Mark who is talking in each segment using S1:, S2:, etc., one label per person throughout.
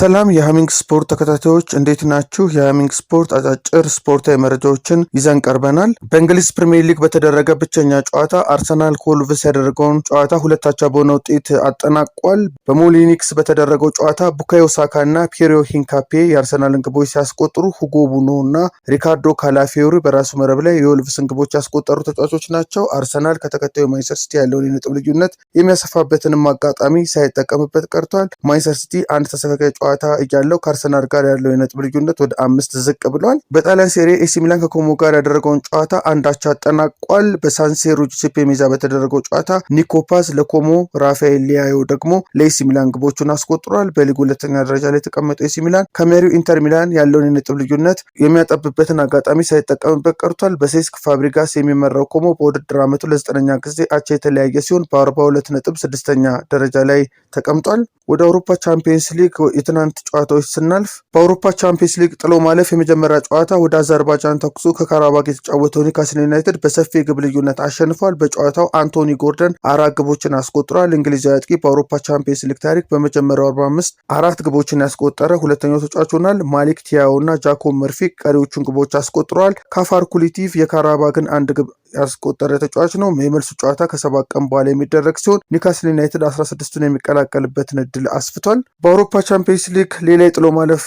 S1: ሰላም የሃሚንግ ስፖርት ተከታታዮች እንዴት ናችሁ? የሃሚንግ ስፖርት አጫጭር ስፖርታዊ መረጃዎችን ይዘን ቀርበናል። በእንግሊዝ ፕሪሚየር ሊግ በተደረገ ብቸኛ ጨዋታ አርሰናል ከወልቭስ ያደረገውን ጨዋታ 2-2 በሆነ ውጤት አጠናቋል። በሞሊኒክስ በተደረገው ጨዋታ ቡካዮ ሳካ እና ፒየሮ ሂንካፔ የአርሰናልን ግቦች ሲያስቆጥሩ ሁጎ ቡኖ እና ሪካርዶ ካላፊዮሪ በራሱ መረብ ላይ የወልቭስን ግቦች ያስቆጠሩ ተጫዋቾች ናቸው። አርሰናል ከተከታዩ ማንቸስተር ሲቲ ያለውን የነጥብ ልዩነት የሚያሰፋበትንም አጋጣሚ ሳይጠቀምበት ቀርቷል። ማንቸስተር ሲቲ አንድ ተስተካካይ ጨዋታ እያለው ከአርሰናል ጋር ያለው የነጥብ ልዩነት ወደ 5 ዝቅ ብሏል። በጣሊያን ሴሪ ኤሲ ሚላን ከኮሞ ጋር ያደረገውን ጨዋታ 1-1 አጠናቋል። በሳንሴሮ ጁሴፔ ሜዛ በተደረገው ጨዋታ ኒኮ ፓዝ ለኮሞ፣ ራፋኤል ሊያዮ ደግሞ ለኤሲ ሚላን ግቦቹን አስቆጥሯል። በሊጉ ሁለተኛ ደረጃ ላይ የተቀመጠው ኤሲ ሚላን ከመሪው ኢንተር ሚላን ያለውን የነጥብ ልዩነት የሚያጠብበትን አጋጣሚ ሳይጠቀምበት ቀርቷል። በሴስክ ፋብሪጋስ የሚመራው ኮሞ በውድድር ዓመቱ ለ9ኛ ጊዜ አቻ የተለያየ ሲሆን በ42 ነጥብ 6ኛ ደረጃ ላይ ተቀምጧል። ወደ አውሮፓ ቻምፒየንስ ሊግ የትናንት ጨዋታዎች ስናልፍ በአውሮፓ ቻምፒየንስ ሊግ ጥሎ ማለፍ የመጀመሪያ ጨዋታ ወደ አዘርባይጃን ተኩሶ ከካራባግ የተጫወተው ኒውካስል ዩናይትድ በሰፊ ግብ ልዩነት አሸንፏል። በጨዋታው አንቶኒ ጎርደን 4 ግቦችን አስቆጥሯል። እንግሊዛዊ አጥቂ በአውሮፓ ቻምፒየንስ ሊግ ታሪክ በመጀመሪያው 45 4 ግቦችን ያስቆጠረ ሁለተኛው ተጫዋች ሆኗል። ማሊክ ቲያው እና ጃኮብ መርፊ ቀሪዎቹን ግቦች አስቆጥረዋል። ካፋር ኩሊቲቭ የካራባግን 1 ግብ ያስቆጠረ ተጫዋች ነው። የመልሱ ጨዋታ ከ7 ቀን በኋላ የሚደረግ ሲሆን ኒውካስል ዩናይትድ 16ቱን የሚቀላቀልበትን እድል አስፍቷል። በአውሮፓ ቻምፒየንስ ሊግ ሌላ የጥሎ ማለፍ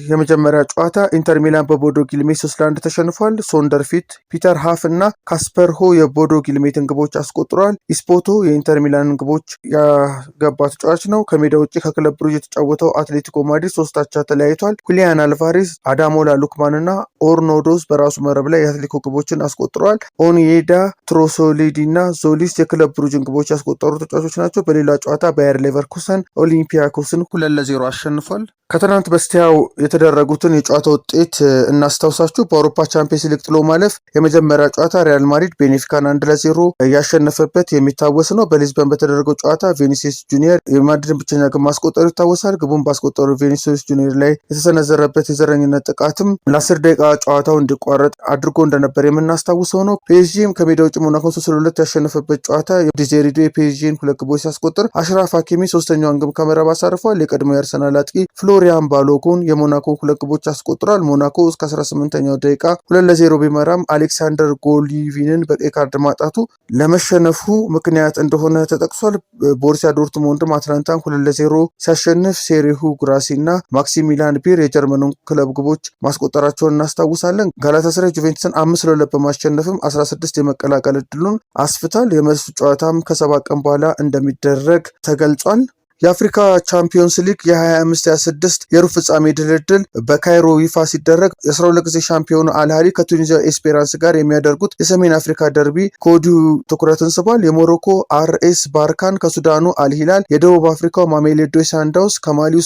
S1: የመጀመሪያ ጨዋታ ኢንተር ሚላን በቦዶ ጊልሜት 3-1 ተሸንፏል። ሶንደር ፊት፣ ፒተር ሃፍ እና ካስፐር ሆ የቦዶ ጊልሜትን ግቦች አስቆጥረዋል። ኢስፖቶ የኢንተር ሚላንን ግቦች ያገባ ተጫዋች ነው። ከሜዳ ውጭ ከክለብ ብሩጅ የተጫወተው አትሌቲኮ ማድሪድ 3-3 ተለያይቷል። ሁሊያን አልቫሬዝ፣ አዳሞላ ሉክማን እና ኦርኖዶስ በራሱ መረብ ላይ የአትሌቲኮ ግቦችን አስቆጥረዋል። ኦኒዬዳ፣ ትሮሶሊዲ እና ዞሊስ የክለብ ብሩጅን ግቦች ያስቆጠሩ ተጫዋቾች ናቸው። በሌላ ጨዋታ ባየር ሌቨርኩሰን ኦሊምፒያኮስን 2-0 አሸንፏል። ከትናንት በስቲያው የተደረጉትን የጨዋታ ውጤት እናስታውሳችሁ። በአውሮፓ ቻምፒየንስ ሊግ ጥሎ ማለፍ የመጀመሪያ ጨዋታ ሪያል ማድሪድ ቤኔፊካን 1-0 ያሸነፈበት የሚታወስ ነው። በሊዝበን በተደረገው ጨዋታ ቪኒሲየስ ጁኒየር የማድሪድን ብቸኛ ግብ ማስቆጠሩ ይታወሳል። ግቡን ባስቆጠሩ ቪኒሲየስ ጁኒየር ላይ የተሰነዘረበት የዘረኝነት ጥቃትም ለ10 ደቂቃ ጨዋታው እንዲቋረጥ አድርጎ እንደነበር የምናስታውሰው ነው። ፒኤስጂም ከሜዳ ውጭ ሞናኮን 3-2 ያሸነፈበት ጨዋታ ዲዜሪዶ የፒኤስጂን 2 ግቦች ሲያስቆጥር አሽራፍ ሀኪሚ 3ኛውን ግብ ከመረብ አሳርፏል። የቀድሞ የአርሰናል አጥቂ ፍሎሪያን ባሎጉን የሞናኮ 2 ግቦች አስቆጥሯል። ሞናኮ እስከ 18ኛው ደቂቃ 2-0 ቢመራም አሌክሳንደር ጎሊቪንን በቀይ ካርድ ማጣቱ ለመሸነፉ ምክንያት እንደሆነ ተጠቅሷል። ቦሩሲያ ዶርትሙንድም አትላንታን 2-0 ሲያሸንፍ ሴሪሁ ጉራሲ እና ማክሲሚሊያን ቢር የጀርመኑን ክለብ ግቦች ማስቆጠራቸውን እናስታውሳለን። ጋላታሳራይ ጁቬንቱስን 5-2 በማሸነፍም 16 የመቀላቀል እድሉን አስፍቷል። የመልሱ ጨዋታም ከ7 ቀን በኋላ እንደሚደረግ ተገልጿል። የአፍሪካ ቻምፒዮንስ ሊግ የ25-26 የሩብ ፍጻሜ ድልድል በካይሮ ይፋ ሲደረግ የ12 ጊዜ ሻምፒዮኑ አልሃሊ ከቱኒዚያ ኤስፔራንስ ጋር የሚያደርጉት የሰሜን አፍሪካ ደርቢ ከወዲሁ ትኩረትን ስቧል። የሞሮኮ አርኤስ ባርካን ከሱዳኑ አልሂላል፣ የደቡብ አፍሪካው ማሜሎዲ ሳንዳውንስ ከማሊው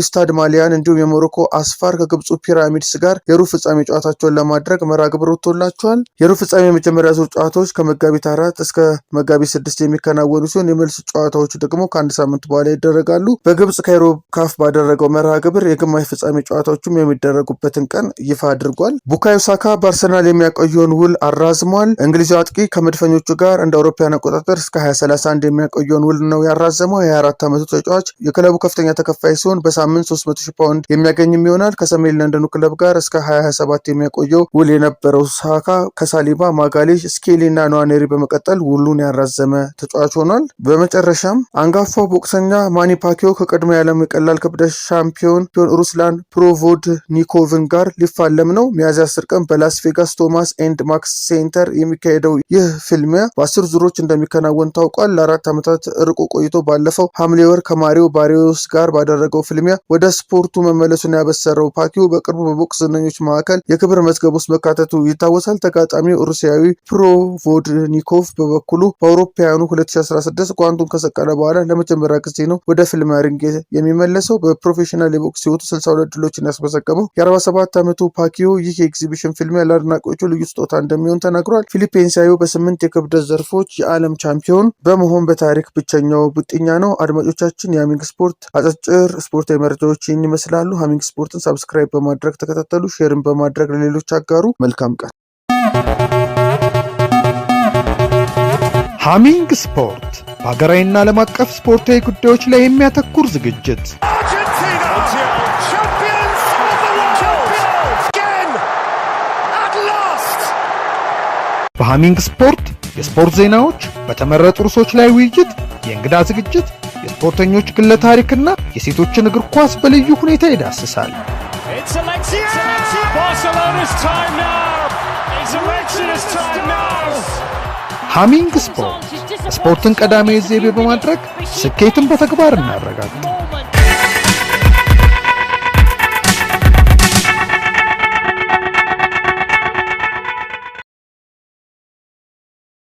S1: ስታድ ማሊያን እንዲሁም የሞሮኮ አስፋር ከግብፁ ፒራሚድስ ጋር የሩብ ፍጻሜ ጨዋታቸውን ለማድረግ መርሃ ግብር ወጥቶላቸዋል። የሩብ ፍጻሜ የመጀመሪያ ዙር ጨዋታዎች ከመጋቢት 4 እስከ መጋቢት 6 የሚከናወኑ ሲሆን የመልስ ጨዋታዎቹ ደግሞ ከአንድ ሳምንት በኋላ ይደረጋሉ። በግብጽ ካይሮ ካፍ ባደረገው መርሃ ግብር የግማሽ ፍጻሜ ጨዋታዎችም የሚደረጉበትን ቀን ይፋ አድርጓል። ቡካዮ ሳካ በአርሰናል የሚያቆየውን ውል አራዝሟል። እንግሊዛዊ አጥቂ ከመድፈኞቹ ጋር እንደ አውሮፓውያን አቆጣጠር እስከ 2031 የሚያቆየውን ውል ነው ያራዘመው። የ24 ዓመቱ ተጫዋች የክለቡ ከፍተኛ ተከፋይ ሲሆን በሳምንት 300,000 ፓውንድ የሚያገኝም ይሆናል። ከሰሜን ለንደኑ ክለብ ጋር እስከ 2027 የሚያቆየው ውል የነበረው ሳካ ከሳሊባ፣ ማጋሌሽ፣ ስኬሊ እና ኗኔሪ በመቀጠል ውሉን ያራዘመ ተጫዋች ሆኗል። በመጨረሻም አንጋፋው ቦክሰኛ ማኒ ፓኪዮ ከቀድሞ የዓለም የቀላል ክብደት ሻምፒዮን ሩስላን ፕሮቮድኒኮቭን ጋር ሊፋለም ነው። ሚያዝያ 10 ቀን በላስ ቬጋስ ቶማስ ኤንድ ማክስ ሴንተር የሚካሄደው ይህ ፍልሚያ በ10 ዙሮች እንደሚከናወን ታውቋል። ለ4 ዓመታት ርቆ ቆይቶ ባለፈው ሐምሌ ወር ከማሪዮ ባሪዮስ ጋር ባደረገው ፍልሚያ ወደ ስፖርቱ መመለሱን ያበሰረው ፓኪዮ በቅርቡ በቦክስ ዝነኞች መካከል የክብር መዝገብ ውስጥ መካተቱ ይታወሳል። ተጋጣሚው ሩሲያዊ ፕሮቮድኒኮቭ በበኩሉ በአውሮፓውያኑ 2016 ጓንቱን ከሰቀለ በኋላ ለመጀመሪያ ጊዜ ነው ወደ ፍልሚያ ሪንግ የሚመለሰው። በፕሮፌሽናል የቦክስ ህይወቱ 62 ድሎችን ያስመዘገበው የ47 ዓመቱ ፓኪዮ ይህ የኤግዚቢሽን ፍልሚያ ለአድናቂዎቹ ልዩ ስጦታ እንደሚሆን ተናግሯል። ፊሊፒንሳዊው በ8 የክብደት ዘርፎች የዓለም ቻምፒዮን በመሆን በታሪክ ብቸኛው ቡጥኛ ነው። አድማጮቻችን የሃሚንግ ስፖርት አጫጭር ስፖርታዊ መረጃዎች ይህን ይመስላሉ። ሃሚንግ ስፖርትን ሰብስክራይብ በማድረግ ተከታተሉ፣ ሼርን በማድረግ ለሌሎች አጋሩ። መልካም ቀን።
S2: ሃሚንግ ስፖርት በሀገራዊና ዓለም አቀፍ ስፖርታዊ ጉዳዮች ላይ የሚያተኩር ዝግጅት በሃሚንግ ስፖርት የስፖርት ዜናዎች፣ በተመረጡ ርዕሶች ላይ ውይይት፣ የእንግዳ ዝግጅት፣ የስፖርተኞች ግለ ታሪክና የሴቶችን እግር ኳስ በልዩ ሁኔታ ይዳስሳል። ሃሚንግ ስፖርት ስፖርትን ቀዳሚ ዘይቤ በማድረግ ስኬትን በተግባር እናረጋግጥ።